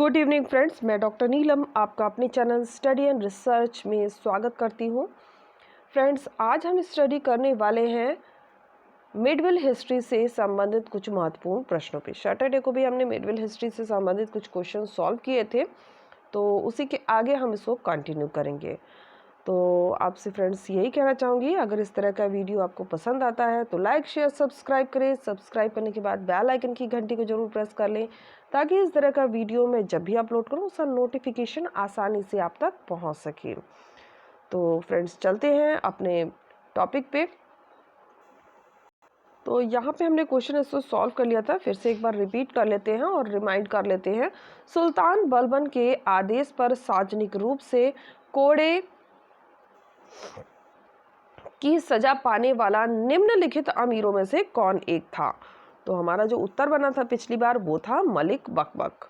Good evening friends, मैं doctor नीलम आपका अपने चैनल स्टडी एंड रिसर्च में स्वागत करती हूँ। फ्रेंड्स, आज हम स्टडी करने वाले हैं मिडविल हिस्ट्री से संबंधित कुछ महत्वपूर्ण प्रश्नों पे। सैटरडे को भी हमने मिडविल हिस्ट्री से संबंधित कुछ क्वेश्चन सॉल्व किए थे, तो उसी के आगे हम इसको कंटिन्यू करेंगे। तो आपसे फ्रेंड्स यही कहना चाहूँगी, अगर इस तरह का वीडियो आपको पसंद आता है तो लाइक शेयर सब्सक्राइब करें। सब्सक्राइब करने के बाद बेल आइकन की घंटी को जरूर प्रेस कर लें, ताकि इस तरह का वीडियो मैं जब भी अपलोड करूँ उसका नोटिफिकेशन आसानी से आप तक पहुंच सके। तो फ्रेंड्स चलते हैं अपने टॉपिक पे। तो यहाँ पे हमने क्वेश्चन इसको सॉल्व कर लिया था, फिर से एक बार रिपीट कर लेते हैं और रिमाइंड कर लेते हैं। सुल्तान बलबन के आदेश पर सार्वजनिक रूप से कोड़े की सजा पाने वाला निम्नलिखित अमीरों में से कौन एक था? तो हमारा जो उत्तर बना था पिछली बार वो था मलिक बकबक।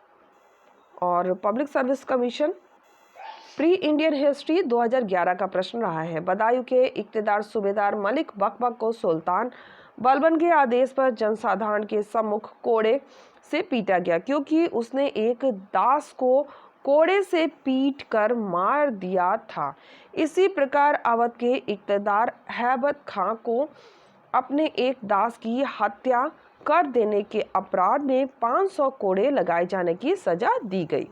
और public service commission pre Indian history 2011 का प्रश्न रहा है। बदायूं के इक्तदार सूबेदार मलिक बकबक को सुल्तान बलबन के आदेश पर जनसाधारण के सम्मुख कोड़े से पीटा गया, क्योंकि उसने एक दास को कोड़े से पीट कर मार दिया था। इसी प्रकार अवध के इक्तदार हैबत खां को अपने एक दास की हत्या कर देने के अपराध में 500 कोड़े लगाए जाने की सजा दी गई।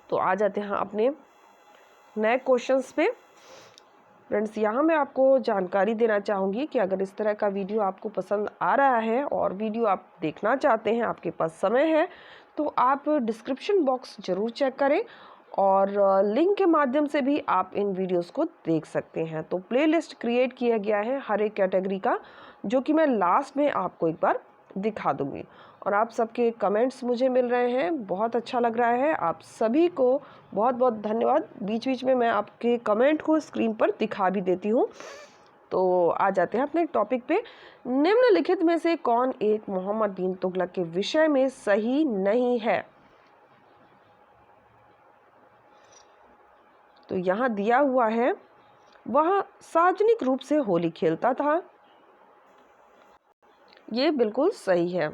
तो आ जाते हैं अपने नए क्वेश्चंस पे। फ्रेंड्स, यहाँ मैं आपको जानकारी देना चाहूँगी कि अगर इस तरह का वीडियो आपको पसंद आ रहा है और वीडियो आप देखना चाहते हैं, आपके पास समय है, तो आप डिस्क्रिप्शन बॉक्स ज़रूर चेक करें और लिंक के माध्यम से भी आप इन वीडियोस को देख सकते हैं। तो प्लेलिस्ट क्रिएट किया गया है हर एक कैटेगरी का, जो कि मैं लास्ट में आपको एक बार दिखा दूँगी। और आप सबके कमेंट्स मुझे मिल रहे हैं, बहुत अच्छा लग रहा है। आप सभी को बहुत बहुत धन्यवाद। बीच बीच में मैं आपके कमेंट को स्क्रीन पर दिखा भी देती हूँ। तो आ जाते हैं अपने टॉपिक पे। निम्नलिखित में से कौन एक मोहम्मद बिन तुगलक के विषय में सही नहीं है? तो यहाँ दिया हुआ है, वह सार्वजनिक रूप से होली खेलता था। ये बिल्कुल सही है।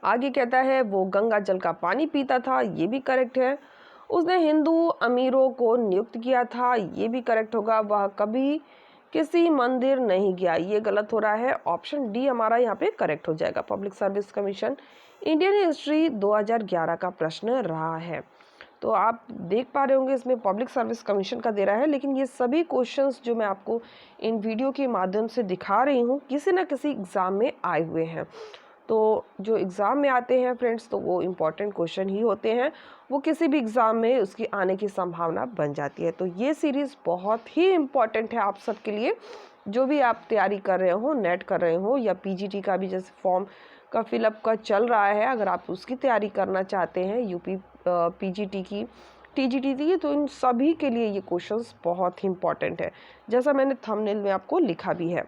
आगे कहता है वो गंगा जल का पानी पीता था, ये भी करेक्ट है। उसने हिंदू अमीरों को नियुक्त किया था, ये भी करेक्ट होगा। वह कभी किसी मंदिर नहीं गया, ये गलत हो रहा है। ऑप्शन डी हमारा यहाँ पे करेक्ट हो जाएगा। Public service commission Indian history 2011 का प्रश्न रहा है। तो आप देख पा रहे होंगे इसमें पब्लिक सर्विस कमीशन का दे रहा है, लेकिन ये सभी क्वेश्चंस जो मैं आपको इन वीडियो के माध्यम से दिखा रही हूँ किसी न किसी एग्ज़ाम में आए हुए हैं। तो जो एग्ज़ाम में आते हैं फ्रेंड्स, तो वो इम्पॉर्टेंट क्वेश्चन ही होते हैं, वो किसी भी एग्ज़ाम में उसकी आने की संभावना बन जाती है। तो ये सीरीज़ बहुत ही इम्पॉर्टेंट है आप सबके लिए, जो भी आप तैयारी कर रहे हो, नेट कर रहे हो या पीजीटी का भी जैसे फॉर्म का फिलअप का चल रहा है, अगर आप उसकी तैयारी करना चाहते हैं, यूपी पीजीटी की, टीजीटी की, तो इन सभी के लिए ये क्वेश्चंस बहुत ही इम्पॉर्टेंट है, जैसा मैंने थंबनेल में आपको लिखा भी है।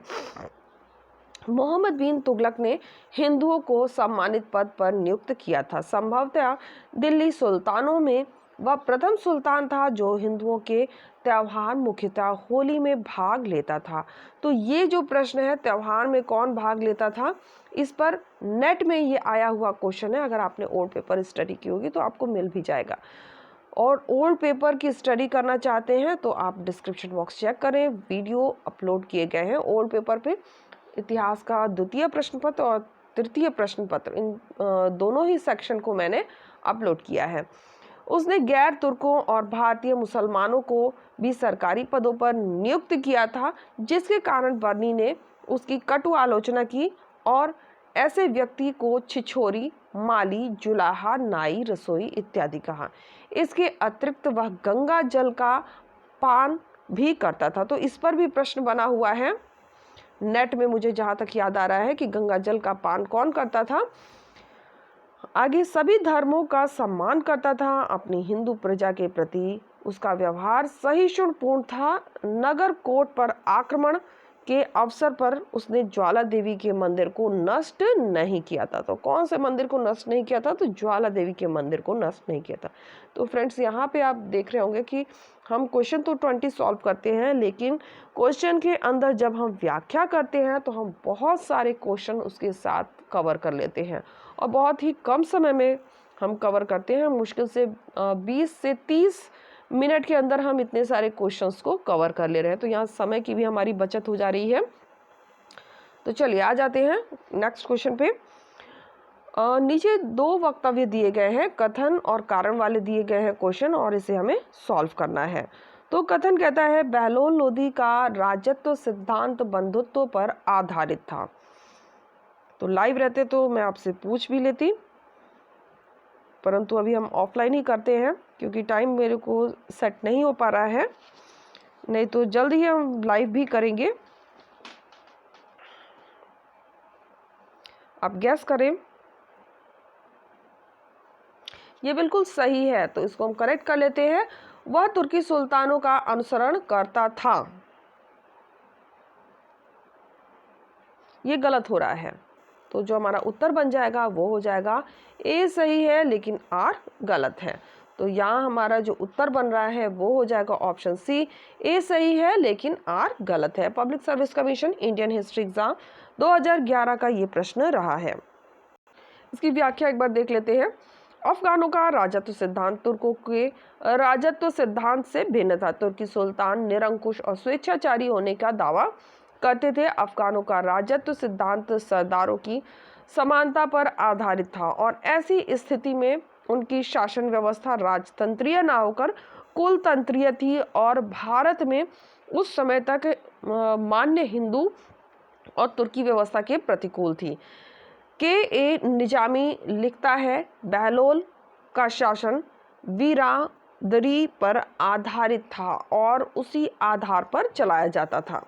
मोहम्मद बिन तुगलक ने हिंदुओं को सम्मानित पद पर नियुक्त किया था। संभवतः दिल्ली सुल्तानों में वह प्रथम सुल्तान था जो हिंदुओं के त्योहार मुख्यतः होली में भाग लेता था। तो ये जो प्रश्न है, त्योहार में कौन भाग लेता था, इस पर नेट में ये आया हुआ क्वेश्चन है। अगर आपने ओल्ड पेपर स्टडी की होगी तो आपको मिल भी जाएगा। और ओल्ड पेपर की स्टडी करना चाहते हैं तो आप डिस्क्रिप्शन बॉक्स चेक करें, वीडियो अपलोड किए गए हैं ओल्ड पेपर पे। इतिहास का द्वितीय प्रश्न पत्र और तृतीय प्रश्न पत्र, इन दोनों ही सेक्शन को मैंने अपलोड किया है। उसने गैर तुर्कों और भारतीय मुसलमानों को भी सरकारी पदों पर नियुक्त किया था, जिसके कारण बर्नी ने उसकी कटु आलोचना की और ऐसे व्यक्ति को छिछोरी, माली, जुलाहा, नाई, रसोई इत्यादि कहा। इसके अतिरिक्त वह गंगा जल का पान भी करता था। तो इस पर भी प्रश्न बना हुआ है नेट में, मुझे जहाँ तक याद आ रहा है कि गंगा जल का पान कौन करता था। आगे सभी धर्मों का सम्मान करता था। अपनी हिंदू प्रजा के प्रति उसका व्यवहार सहिष्णुपूर्ण था। नगर कोट पर आक्रमण के अवसर पर उसने ज्वाला देवी के मंदिर को नष्ट नहीं किया था। तो कौन से मंदिर को नष्ट नहीं किया था? तो ज्वाला देवी के मंदिर को नष्ट नहीं किया था। तो फ्रेंड्स, यहाँ पे आप देख रहे होंगे कि हम क्वेश्चन तो 20 सॉल्व करते हैं, लेकिन क्वेश्चन के अंदर जब हम व्याख्या करते हैं तो हम बहुत सारे क्वेश्चन उसके साथ कवर कर लेते हैं और बहुत ही कम समय में हम कवर करते हैं। मुश्किल से 20 से 30 मिनट के अंदर हम इतने सारे क्वेश्चंस को कवर कर ले रहे हैं। तो यहाँ समय की भी हमारी बचत हो जा रही है। तो चलिए आ जाते हैं नेक्स्ट क्वेश्चन पे। नीचे 2 वक्तव्य दिए गए हैं, कथन और कारण वाले दिए गए हैं क्वेश्चन, और इसे हमें सॉल्व करना है। तो कथन कहता है बहलोल लोधी का राजत्व सिद्धांत बंधुत्व पर आधारित था। तो लाइव रहते तो मैं आपसे पूछ भी लेती, परंतु अभी हम ऑफलाइन ही करते हैं क्योंकि टाइम मेरे को सेट नहीं हो पा रहा है, नहीं तो जल्द ही हम लाइव भी करेंगे। आप गैस करें। ये बिल्कुल सही है, तो इसको हम करेक्ट कर लेते हैं। वह तुर्की सुल्तानों का अनुसरण करता था। ये गलत हो रहा है, तो जो हमारा उत्तर बन जाएगा वो हो जाएगा ए सही है लेकिन आर गलत है। तो यहाँ हमारा जो उत्तर बन रहा है वो हो जाएगा ऑप्शन सी, ए सही है लेकिन आर गलत है। Public service commission Indian history exam 2011 का ये प्रश्न रहा है। इसकी व्याख्या एक बार देख लेते हैं। अफगानों का राजत्व सिद्धांत तुर्कों के राजत्व सिद्धांत से भिन्न था। तुर्की सुल्तान निरंकुश और स्वेच्छाचारी होने का दावा करते थे। अफगानों का राजत्व सिद्धांत सरदारों की समानता पर आधारित था और ऐसी स्थिति में उनकी शासन व्यवस्था राजतंत्रीय ना होकर कुलतंत्रीय थी और भारत में उस समय तक मान्य हिंदू और तुर्की व्यवस्था के प्रतिकूल थी। के ए निजामी लिखता है बहलोल का शासन बिरादरी पर आधारित था और उसी आधार पर चलाया जाता था।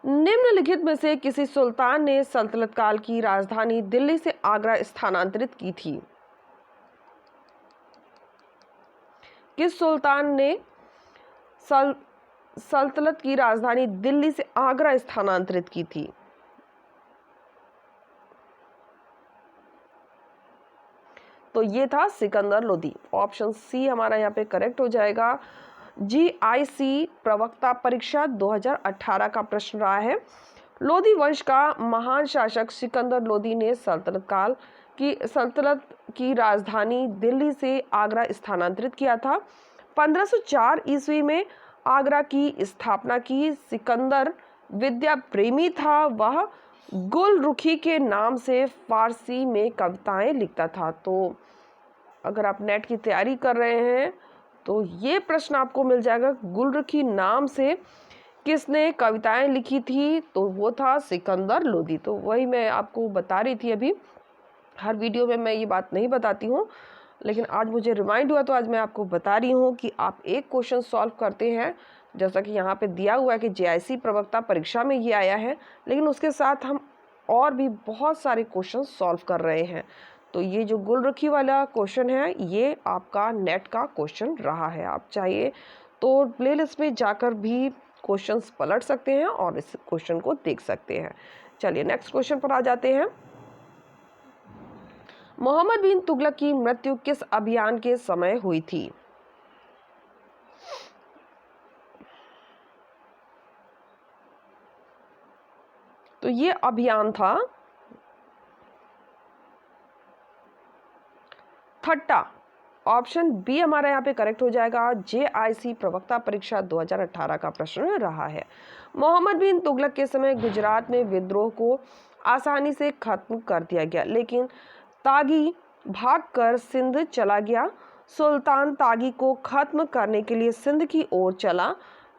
निम्नलिखित में से किसी सुल्तान ने सल्तनत काल की राजधानी दिल्ली से आगरा स्थानांतरित की थी? किस सुल्तान ने सल्तनत की राजधानी दिल्ली से आगरा स्थानांतरित की थी? तो ये था सिकंदर लोदी। ऑप्शन सी हमारा यहाँ पे करेक्ट हो जाएगा। GIC प्रवक्ता परीक्षा 2018 का प्रश्न रहा है। लोदी वंश का महान शासक सिकंदर लोदी ने सल्तनत की राजधानी दिल्ली से आगरा स्थानांतरित किया था। 1504 ईस्वी में आगरा की स्थापना की। सिकंदर विद्या प्रेमी था। वह गुलरुखी के नाम से फारसी में कविताएं लिखता था। तो अगर आप नेट की तैयारी कर रहे हैं तो ये प्रश्न आपको मिल जाएगा, गुलरुखी नाम से किसने कविताएं लिखी थी? तो वो था सिकंदर लोदी। तो वही मैं आपको बता रही थी अभी। हर वीडियो में मैं ये बात नहीं बताती हूँ, लेकिन आज मुझे रिमाइंड हुआ तो आज मैं आपको बता रही हूँ कि आप एक क्वेश्चन सॉल्व करते हैं, जैसा कि यहाँ पे दिया हुआ है कि GIC प्रवक्ता परीक्षा में ये आया है, लेकिन उसके साथ हम और भी बहुत सारे क्वेश्चन सॉल्व कर रहे हैं। तो ये जो गुलरुखी वाला क्वेश्चन है ये आपका नेट का क्वेश्चन रहा है। आप चाहिए तो प्लेलिस्ट में जाकर भी क्वेश्चंस पलट सकते हैं और इस क्वेश्चन को देख सकते हैं। चलिए नेक्स्ट क्वेश्चन पर आ जाते हैं। मोहम्मद बिन तुगलक की मृत्यु किस अभियान के समय हुई थी? तो ये अभियान था थट्टा। ऑप्शन बी हमारा यहाँ पे करेक्ट हो जाएगा। GIC प्रवक्ता परीक्षा 2018 का प्रश्न रहा है। मोहम्मद बिन तुगलक के समय गुजरात में विद्रोह को आसानी से खत्म कर दिया गया, लेकिन तागी भागकर सिंध चला गया। सुल्तान तागी को खत्म करने के लिए सिंध की ओर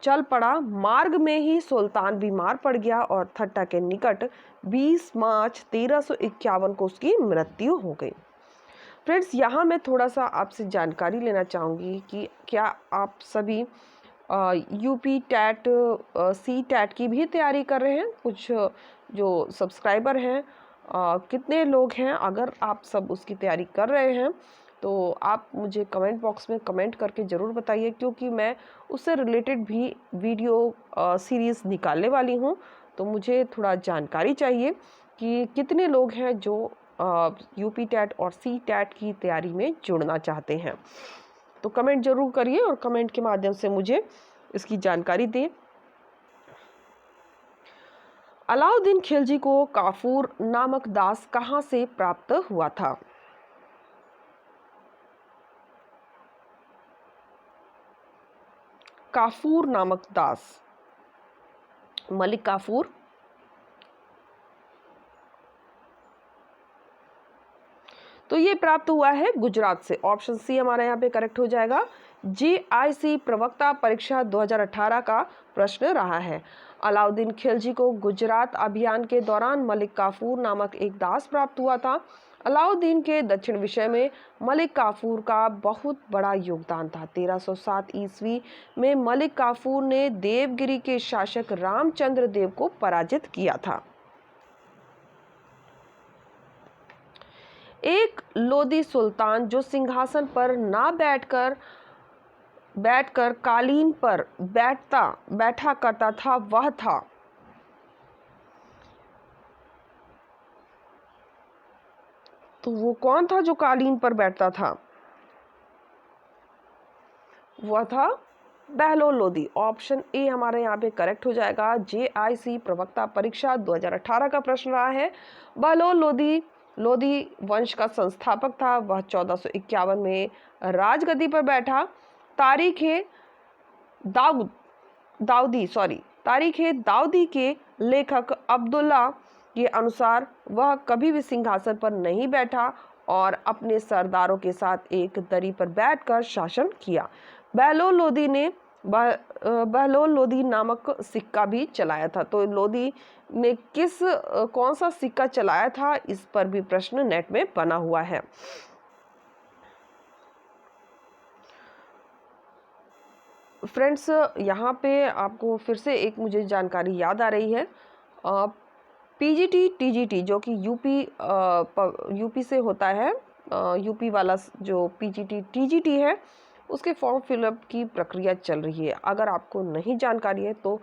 चल पड़ा। मार्ग में ही सुल्तान बीमार पड़ गया और थट्टा के निकट 20 मार्च 1351 को उसकी मृत्यु हो गई। फ्रेंड्स, यहाँ मैं थोड़ा सा आपसे जानकारी लेना चाहूँगी कि क्या आप सभी UP टैट C-टैट की भी तैयारी कर रहे हैं? कुछ जो सब्सक्राइबर हैं कितने लोग हैं? अगर आप सब उसकी तैयारी कर रहे हैं तो आप मुझे कमेंट बॉक्स में कमेंट करके ज़रूर बताइए, क्योंकि मैं उससे रिलेटेड भी वीडियो सीरीज़ निकालने वाली हूँ। तो मुझे थोड़ा जानकारी चाहिए कि कितने लोग हैं जो यूपी टेट और सी टेट की तैयारी में जुड़ना चाहते हैं। तो कमेंट ज़रूर करिए और कमेंट के माध्यम से मुझे इसकी जानकारी दें। अलाउद्दीन खिलजी को काफूर नामक दास कहाँ से प्राप्त हुआ था? काफूर नामक दास, मलिक काफूर। तो ये प्राप्त हुआ है गुजरात से। ऑप्शन सी हमारा यहाँ पे करेक्ट हो जाएगा। GIC प्रवक्ता परीक्षा 2018 का प्रश्न रहा है। अलाउद्दीन खिलजी को गुजरात अभियान के दौरान मलिक काफूर नामक एक दास प्राप्त हुआ था। अलाउद्दीन के दक्षिण विषय में मलिक काफूर का बहुत बड़ा योगदान था। 1307 ईस्वी में मलिक काफूर ने देवगिरी के शासक रामचंद्र देव को पराजित किया था। एक लोदी सुल्तान जो सिंहासन पर ना बैठकर कालीन पर बैठा करता था, वह था। तो वो कौन था जो कालीन पर बैठता था? वह था बहलोल लोदी। ऑप्शन ए हमारे यहाँ पे करेक्ट हो जाएगा। GIC प्रवक्ता परीक्षा 2018 का प्रश्न रहा है। बहलोल लोदी वंश का संस्थापक था। वह 1451 में राजगद्दी पर बैठा। तारीख दाऊदी के लेखक अब्दुल्ला के अनुसार वह कभी भी सिंहासन पर नहीं बैठा और अपने सरदारों के साथ एक दरी पर बैठकर शासन किया। बहलोल लोदी नामक सिक्का भी चलाया था। तो लोदी ने कौन सा सिक्का चलाया था, इस पर भी प्रश्न नेट में बना हुआ है। फ्रेंड्स, यहाँ पे आपको फिर से एक मुझे जानकारी याद आ रही है। PGT TGT जो कि यूपी से होता है, यूपी वाला जो PGT TGT है, उसके फॉर्म फिलअप की प्रक्रिया चल रही है। अगर आपको नहीं जानकारी है तो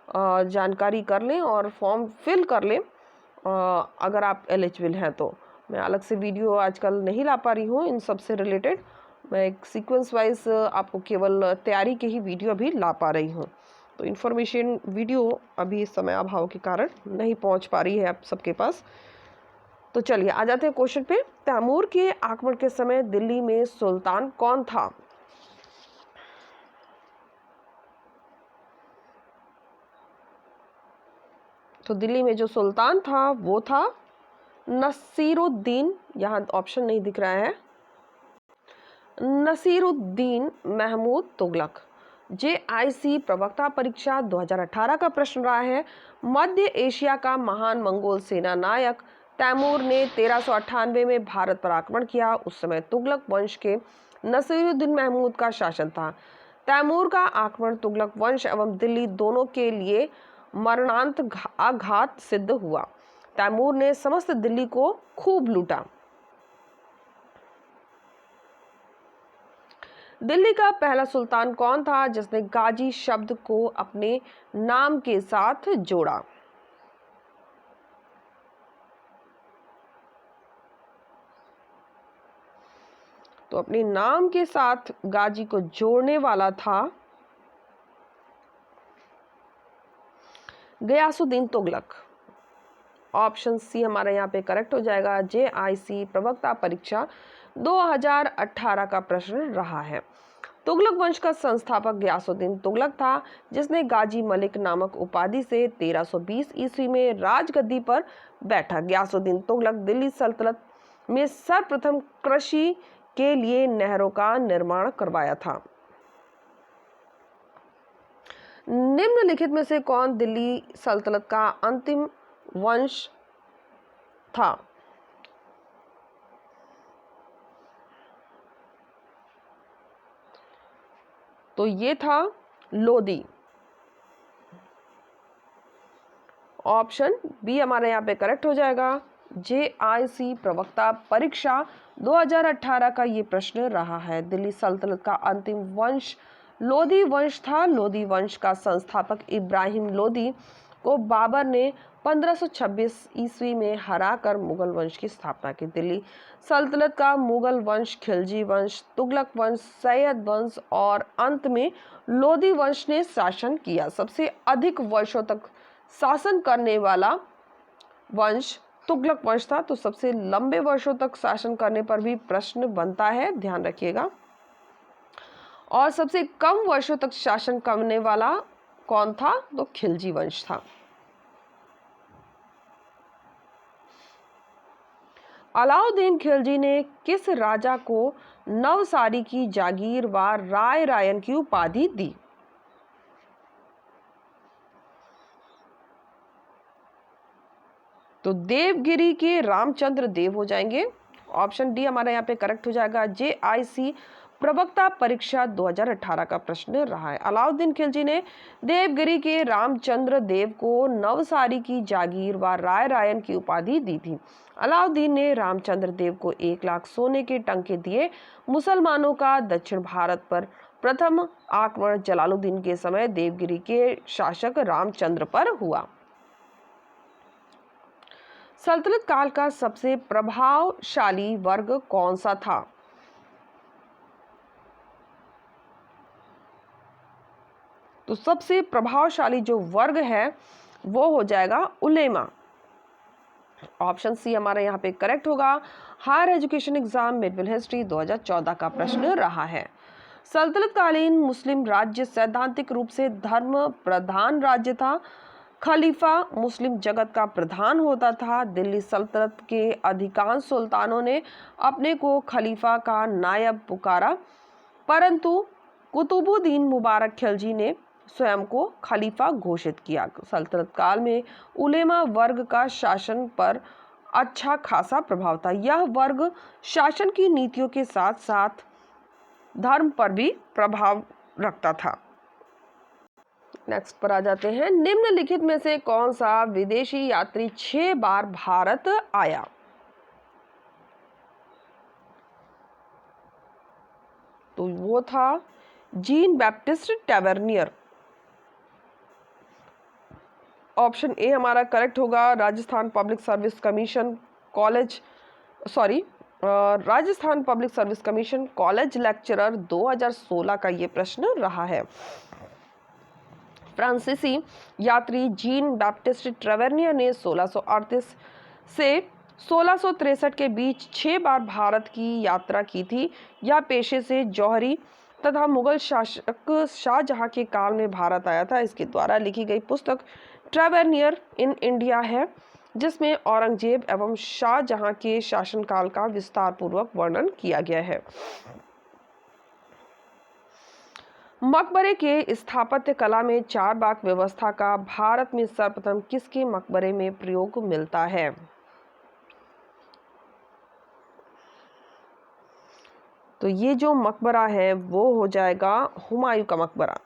जानकारी कर लें और फॉर्म फिल कर लें, अगर आप एलिजिबल हैं तो। मैं अलग से वीडियो आजकल नहीं ला पा रही हूँ इन सब से रिलेटेड। मैं एक सीक्वेंस वाइज आपको केवल तैयारी के ही वीडियो अभी ला पा रही हूँ। तो इन्फॉर्मेशन वीडियो अभी समय अभाव के कारण नहीं पहुँच पा रही है आप सबके पास। तो चलिए आ जाते हैं क्वेश्चन पे। तैमूर के आक्रमण के समय दिल्ली में सुल्तान कौन था? तो दिल्ली में जो सुल्तान था वो था नसीरुद्दीन। यहाँ ऑप्शन नहीं दिख रहा है। नसीरुद्दीन महमूद तुगलक। GIC प्रवक्ता परीक्षा 2018 का प्रश्न रहा है। मध्य एशिया का महान मंगोल सेना नायक तैमूर ने 1398 में भारत पर आक्रमण किया। उस समय तुगलक वंश के नसीरुद्दीन महमूद का शासन था। तैमूर का आक्रमण तुगलक वंश एवं दिल्ली दोनों के लिए मरणांत आघात सिद्ध हुआ। तैमूर ने समस्त दिल्ली को खूब लूटा। दिल्ली का पहला सुल्तान कौन था जिसने गाजी शब्द को अपने नाम के साथ जोड़ा? तो अपने नाम के साथ गाजी को जोड़ने वाला था गयासुद्दीन तुगलक। ऑप्शन सी हमारा यहाँ पे करेक्ट हो जाएगा। GIC प्रवक्ता परीक्षा 2018 का प्रश्न रहा है। तुगलक वंश का संस्थापक गयासुद्दीन तुगलक था, जिसने गाजी मलिक नामक उपाधि से 1320 ईस्वी में राजगद्दी पर बैठा। गयासुद्दीन तुगलक दिल्ली सल्तनत में सर्वप्रथम कृषि के लिए नहरों का निर्माण करवाया था। निम्नलिखित में से कौन दिल्ली सल्तनत का अंतिम वंश था? तो ये था लोदी। ऑप्शन बी हमारे यहाँ पे करेक्ट हो जाएगा। JIC प्रवक्ता परीक्षा 2018 का ये प्रश्न रहा है। दिल्ली सल्तनत का अंतिम वंश लोदी वंश था। लोदी वंश का संस्थापक इब्राहिम लोदी को बाबर ने 1526 ईस्वी में हराकर मुगल वंश की स्थापना की। दिल्ली सल्तनत का मुगल वंश, खिलजी वंश, तुगलक वंश, सैयद वंश और अंत में लोदी वंश ने शासन किया। सबसे अधिक वर्षों तक शासन करने वाला वंश तुगलक वंश था। तो सबसे लंबे वर्षों तक शासन करने पर भी प्रश्न बनता है, ध्यान रखिएगा। और सबसे कम वर्षों तक शासन करने वाला कौन था? तो खिलजी वंश था। अलाउद्दीन खिलजी ने किस राजा को नवसारी की जागीर व राय रायन की उपाधि दी? तो देवगिरी के रामचंद्र देव हो जाएंगे। ऑप्शन डी हमारा यहाँ पे करेक्ट हो जाएगा। JIC प्रवक्ता परीक्षा 2018 का प्रश्न रहा है। अलाउद्दीन खिलजी ने देवगिरी के रामचंद्र देव को नवसारी की जागीर व राय रायन की उपाधि दी थी। अलाउद्दीन ने रामचंद्र देव को 1 लाख सोने के टंके दिए। मुसलमानों का दक्षिण भारत पर प्रथम आक्रमण जलालुद्दीन के समय देवगिरी के शासक रामचंद्र पर हुआ। सल्तनत काल का सबसे प्रभावशाली वर्ग कौन सा था? तो सबसे प्रभावशाली जो वर्ग है वो हो जाएगा उलेमा। ऑप्शन सी हमारा यहाँ पे करेक्ट होगा। Higher education exam middle history 2014 का प्रश्न रहा है। सल्तनत कालीन मुस्लिम राज्य सैद्धांतिक रूप से धर्म प्रधान राज्य था। खलीफा मुस्लिम जगत का प्रधान होता था। दिल्ली सल्तनत के अधिकांश सुल्तानों ने अपने को खलीफा का नायब पुकारा, परंतु कुतुबुद्दीन मुबारक खिलजी ने स्वयं को खलीफा घोषित किया। सल्तनत काल में उलेमा वर्ग का शासन पर अच्छा खासा प्रभाव था। यह वर्ग शासन की नीतियों के साथ साथ धर्म पर भी प्रभाव रखता था। नेक्स्ट पर आ जाते हैं। निम्नलिखित में से कौन सा विदेशी यात्री 6 बार भारत आया? तो वो था Jean Baptiste Tavernier. Option A हमारा करेक्ट होगा। Rajasthan public service commission college lecturer 2016 का ये प्रश्न रहा है। फ्रांसीसी यात्री जीन बैप्टिस्ट टैवर्नियर ने 1638 से 1663 के बीच 6 बार भारत की यात्रा की थी। यह पेशे से जौहरी तथा मुगल शासक शाहजहां के काल में भारत आया था। इसके द्वारा लिखी गई पुस्तक टैवर्नियर इन इंडिया है, जिसमें औरंगजेब एवं शाहजहां के शासनकाल का विस्तार पूर्वक वर्णन किया गया है। मकबरे के स्थापत्य कला में 4 बाग व्यवस्था का भारत में सर्वप्रथम किसके मकबरे में प्रयोग मिलता है? तो ये जो मकबरा है वो हो जाएगा हुमायूं का मकबरा।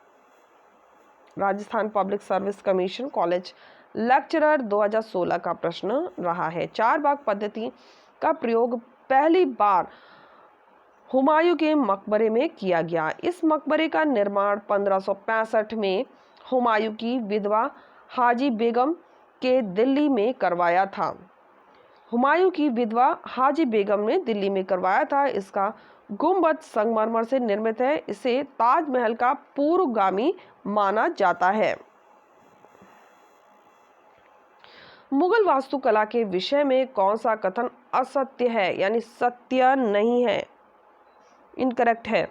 Rajasthan public service commission college lecturer 2016 का प्रश्न रहा है। 4 बाग पद्धति का प्रयोग पहली बार हुमायूं के मकबरे में किया गया। इस मकबरे का निर्माण 1565 में हुमायूं की विधवा हाजी बेगम के दिल्ली में करवाया था। हुमायूं की विधवा हाजी बेगम ने दिल्ली में करवाया था। इसका गुंबद संगमरमर से निर्मित है। इसे ताजमहल का पूर्वगामी माना जाता है। मुगल वास्तुकला के विषय में कौन सा कथन असत्य है, यानी सत्य नहीं है, इनकरेक्ट है?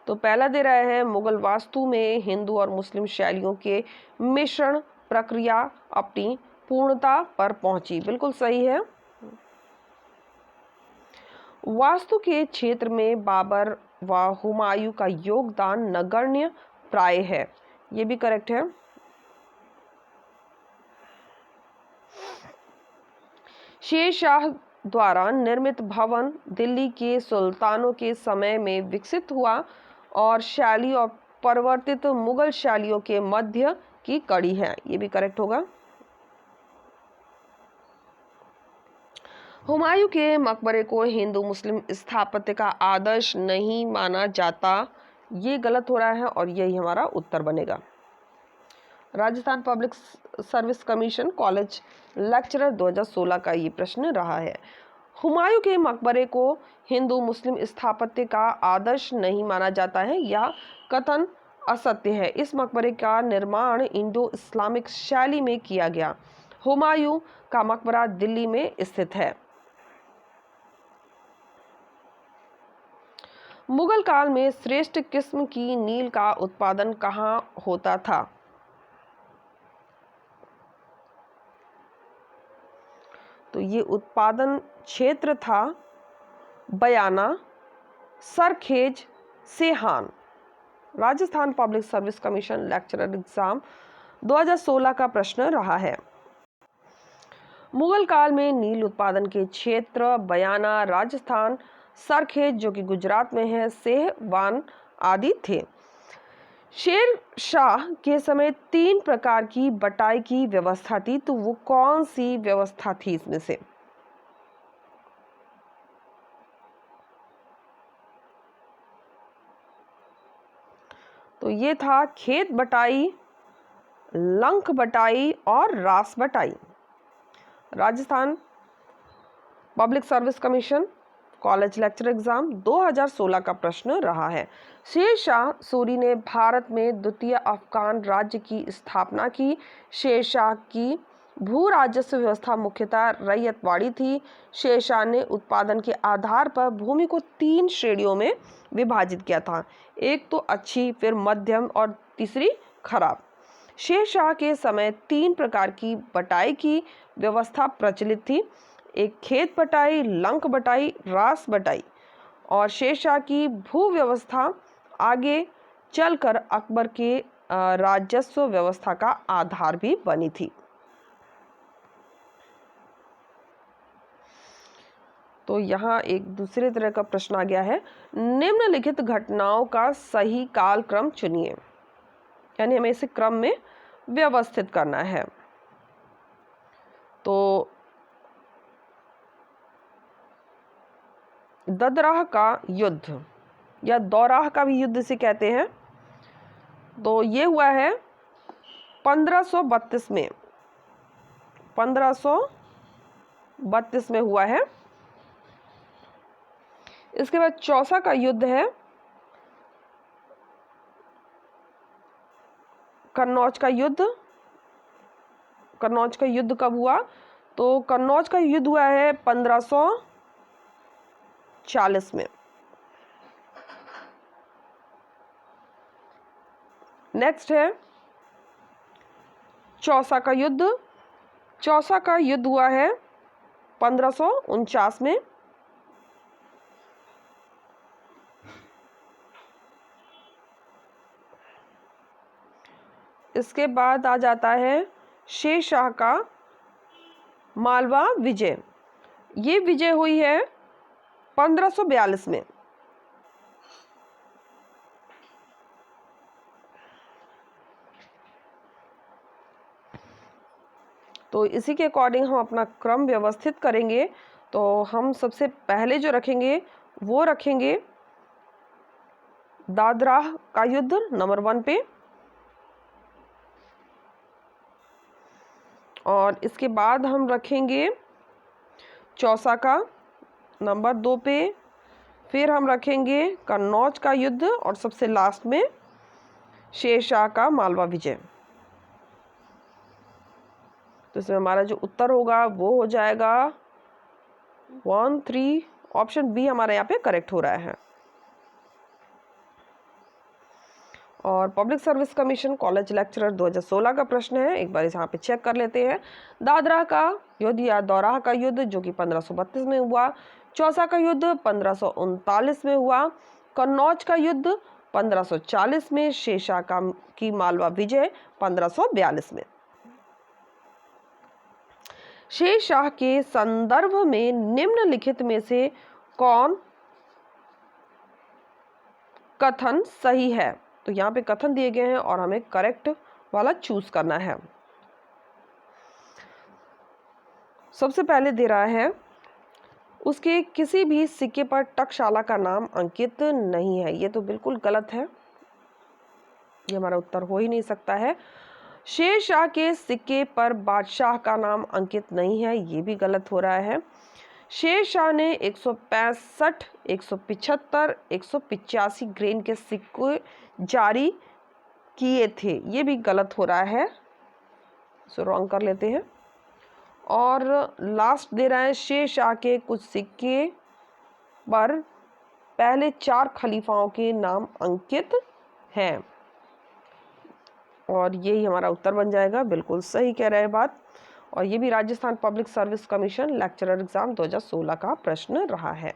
तो पहला दे रहे हैं मुगल वास्तु में हिंदू और मुस्लिम शैलियों के मिश्रण प्रक्रिया अपनी पूर्णता पर पहुंची। बिल्कुल सही है। वास्तु के क्षेत्र में बाबर व हुमायूं का योगदान नगण्य प्राय है, ये भी करेक्ट है। शेर शाह द्वारा निर्मित भवन दिल्ली के सुल्तानों के समय में विकसित हुआ और शैली और परिवर्तित मुगल शैलियों के मध्य की कड़ी है, ये भी करेक्ट होगा। हुमायूं के मकबरे को हिंदू मुस्लिम स्थापत्य का आदर्श नहीं माना जाता, ये गलत हो रहा है और यही हमारा उत्तर बनेगा। Rajasthan public service commission college lecturer 2016 का ये प्रश्न रहा है। हुमायूं के मकबरे को हिंदू मुस्लिम स्थापत्य का आदर्श नहीं माना जाता है, यह कथन असत्य है। इस मकबरे का निर्माण इंडो इस्लामिक शैली में किया गया। हुमायूं का मकबरा दिल्ली में स्थित है। मुगल काल में श्रेष्ठ किस्म की नील का उत्पादन कहाँ होता था? तो ये उत्पादन क्षेत्र था Bayana, Sarkhej, Sehan. Rajasthan public service commission lecturer exam 2016 का प्रश्न रहा है। मुगल काल में नील उत्पादन के क्षेत्र बयाना, राजस्थान, सरखेज जो कि गुजरात में है, सेहवान आदि थे। शेर शाह के समय 3 प्रकार की बटाई की व्यवस्था थी, तो वो कौन सी व्यवस्था थी इसमें से? तो ये था खेत बटाई, लंक बटाई और रास बटाई। Rajasthan public service commission college lecture exam 2016 का प्रश्न रहा है। शेर शाह सूरी ने भारत में द्वितीय अफगान राज्य की स्थापना की। शेर शाह की भू राजस्व व्यवस्था मुख्यतः रैयतवाड़ी थी। शेर शाह ने उत्पादन के आधार पर भूमि को 3 श्रेणियों में विभाजित किया था, एक तो अच्छी, फिर मध्यम और तीसरी खराब। शेर शाह के समय 3 प्रकार की बटाई की व्यवस्था प्रचलित थी, एक खेत बटाई, लंक बटाई, रास बटाई। और शेर शाह की भू व्यवस्था आगे चलकर अकबर के राजस्व व्यवस्था का आधार भी बनी थी। तो यहाँ एक दूसरे तरह का प्रश्न आ गया है, निम्नलिखित घटनाओं का सही कालक्रम चुनिए। यानी हमें इसे क्रम में व्यवस्थित करना है। तो ददराह का युद्ध या दौराह का भी युद्ध से कहते हैं, तो ये हुआ है 1532 में। 1532 में हुआ है। इसके बाद चौसा का युद्ध है कन्नौज का युद्ध। कन्नौज का युद्ध कब हुआ? तो कन्नौज का युद्ध हुआ है 1540 में। नेक्स्ट है चौसा का युद्ध। चौसा का युद्ध हुआ है 1549 में। इसके बाद आ जाता है शेर शाह का मालवा विजय। ये विजय हुई है 1542 में। तो इसी के अकॉर्डिंग हम अपना क्रम व्यवस्थित करेंगे। तो हम सबसे पहले जो रखेंगे वो रखेंगे दादराह का युद्ध नंबर 1 पे, और इसके बाद हम रखेंगे चौसा का नंबर 2 पे, फिर हम रखेंगे कन्नौज का युद्ध और सबसे लास्ट में शेर शाह का मालवा विजय। तो इसमें हमारा जो उत्तर होगा वो हो जाएगा 1, 3। ऑप्शन बी हमारा यहाँ पे करेक्ट हो रहा है। और public service commission college lecturer 2016 का प्रश्न है, एक बार यहाँ पे चेक कर लेते हैं। दादरा का युद्ध या दौराह का युद्ध जो कि 1532 में हुआ, चौसा का युद्ध 1539 में हुआ, कन्नौज का युद्ध 1540 में, शेर शाह की मालवा विजय 1542 में। शेर शाह के संदर्भ में निम्नलिखित में से कौन कथन सही है? तो यहाँ पे कथन दिए गए हैं और हमें करेक्ट वाला चूज करना है। सबसे पहले दे रहा है उसके किसी भी सिक्के पर टकशाला का नाम अंकित नहीं है। ये तो बिल्कुल गलत है, ये हमारा उत्तर हो ही नहीं सकता है। शेर शाह के सिक्के पर बादशाह का नाम अंकित नहीं है, ये भी गलत हो रहा है। शेर शाह ने 165, 175, 185 ग्रेन के सिक्के जारी किए थे, ये भी गलत हो रहा है, सो रॉन्ग कर लेते हैं। और लास्ट दे रहा है, शेर शाह के कुछ सिक्के पर पहले 4 खलीफाओं के नाम अंकित हैं, और यही हमारा उत्तर बन जाएगा। बिल्कुल सही कह रहे हैं बात। और ये भी Rajasthan public service commission lecturer exam 2016 का प्रश्न रहा है।